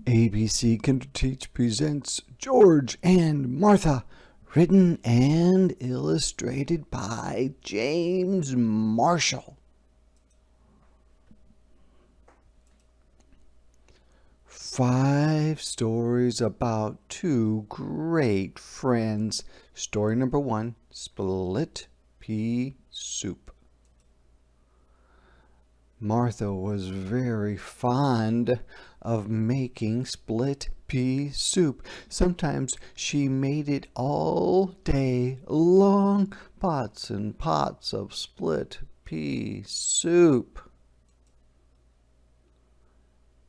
ABC Kinderteach presents George and Martha, written and illustrated by James Marshall. Five stories about two great friends. Story number 1, Split Pea Soup. Martha was very fond of making split pea soup. Sometimes she made it all day long, pots and pots of split pea soup.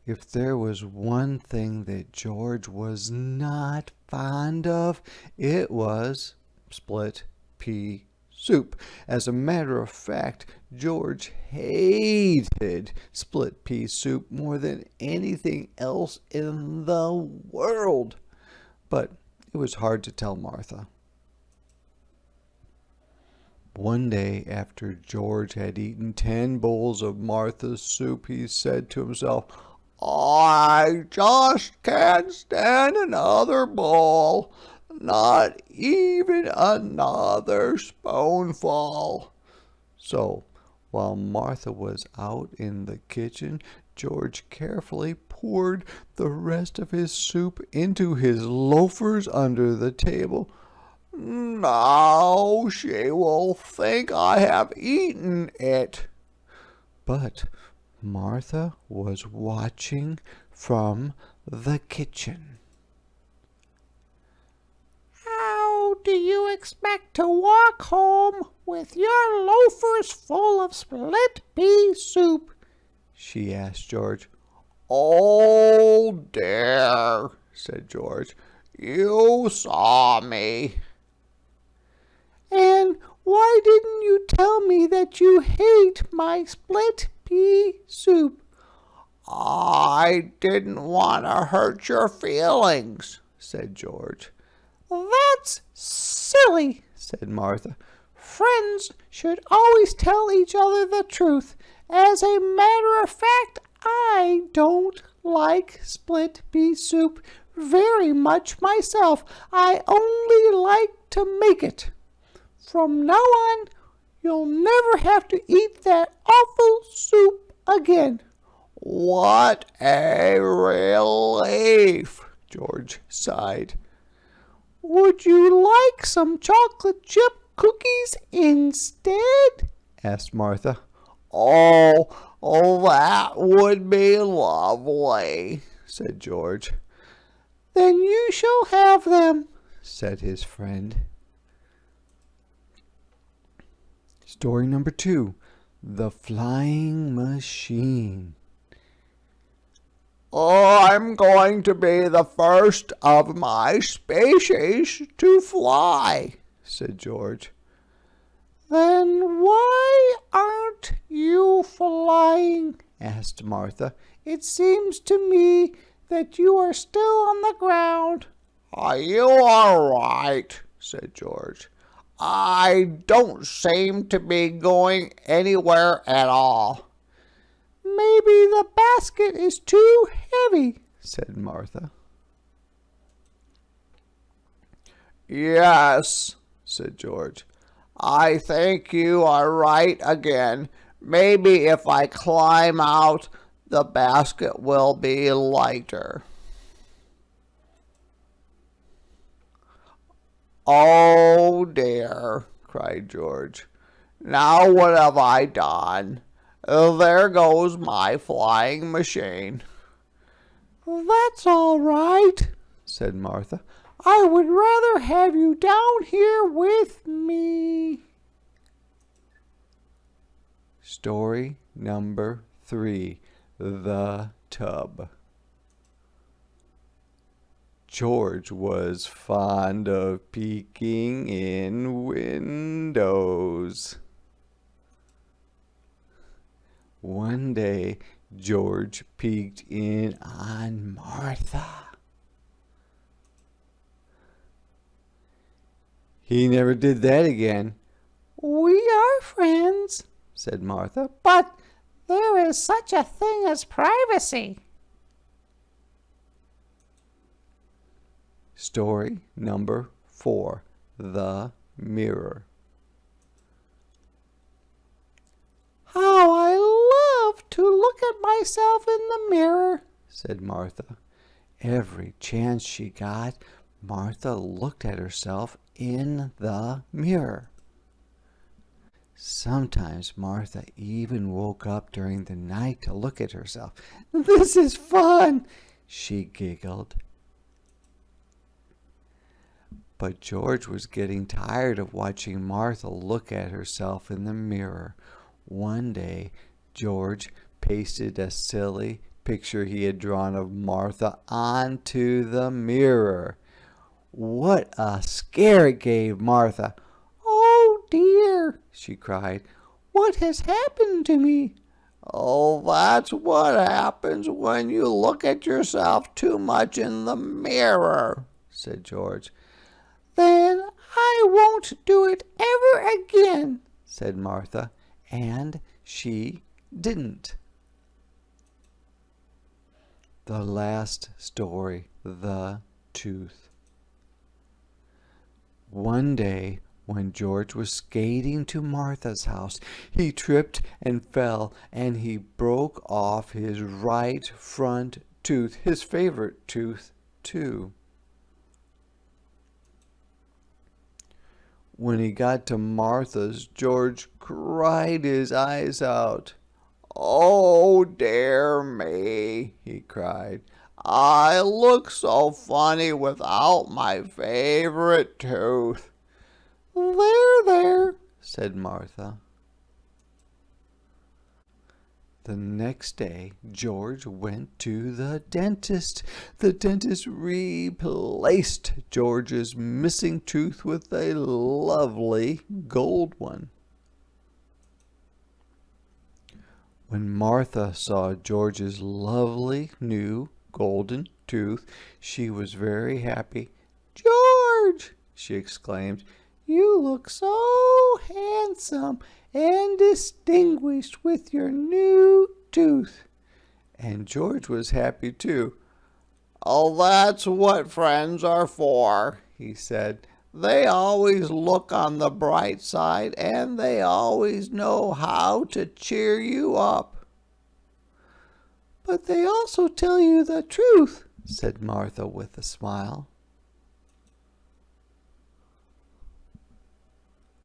If there was one thing that George was not fond of, it was split pea soup. As a matter of fact, George hated split pea soup more than anything else in the world. But it was hard to tell Martha. One day, after George had eaten 10 bowls of Martha's soup, he said to himself, "I just can't stand another bowl. Not even another spoonful." So, while Martha was out in the kitchen, George carefully poured the rest of his soup into his loafers under the table. "Now she will think I have eaten it." But Martha was watching from the kitchen. "How do you expect to walk home with your loafers full of split pea soup?" she asked George. "Oh dear," said George. "You saw me." "And why didn't you tell me that you hate my split pea soup?" "I didn't want to hurt your feelings," said George. "That's silly," said Martha. "Friends should always tell each other the truth. As a matter of fact, I don't like split pea soup very much myself. I only like to make it. From now on, you'll never have to eat that awful soup again." "What a relief," George sighed. "Would you like some chocolate chip cookies instead?" asked Martha. Oh, that would be lovely," said George. "Then you shall have them," said his friend. Story number 2, The Flying Machine. "I'm going to be the first of my species to fly," said George. "Then why aren't you flying?" asked Martha. "It seems to me that you are still on the ground." "You are right," said George. "I don't seem to be going anywhere at all." "Maybe the basket is too heavy," said Martha. "Yes," said George. "I think you are right again. Maybe if I climb out, the basket will be lighter." "Oh dear," cried George. "Now what have I done? There goes my flying machine." "That's all right," said Martha. "I would rather have you down here with me." Story number 3, The Tub. George was fond of peeking in windows. One day, George peeked in on Martha. He never did that again. "We are friends," said Martha, "but there is such a thing as privacy." Story number 4, The Mirror. How I love to look at myself in the mirror, said Martha. Every chance she got, Martha looked at herself in the mirror. Sometimes Martha even woke up during the night to look at herself. This is fun, she giggled. But George was getting tired of watching Martha look at herself in the mirror. One day, George pasted a silly picture he had drawn of Martha onto the mirror. What a scare it gave Martha. "Oh dear," she cried. "what has happened to me?" "Oh, that's what happens when you look at yourself too much in the mirror," said George. "Then I won't do it ever again," said Martha, and she didn't. The last story, The Tooth. One day, when George was skating to Martha's house, he tripped and fell, and he broke off his right front tooth, his favorite tooth, too. When he got to Martha's, George cried his eyes out. "Oh, dear me," he cried. "I look so funny without my favorite tooth." "There, there," said Martha. The next day, George went to the dentist. The dentist replaced George's missing tooth with a lovely gold one. When Martha saw George's lovely new golden tooth, she was very happy. "George," she exclaimed, "you look so handsome and distinguished with your new tooth." And George was happy too. "Oh, that's what friends are for," he said. "They always look on the bright side, and they always know how to cheer you up." "But they also tell you the truth," said Martha with a smile.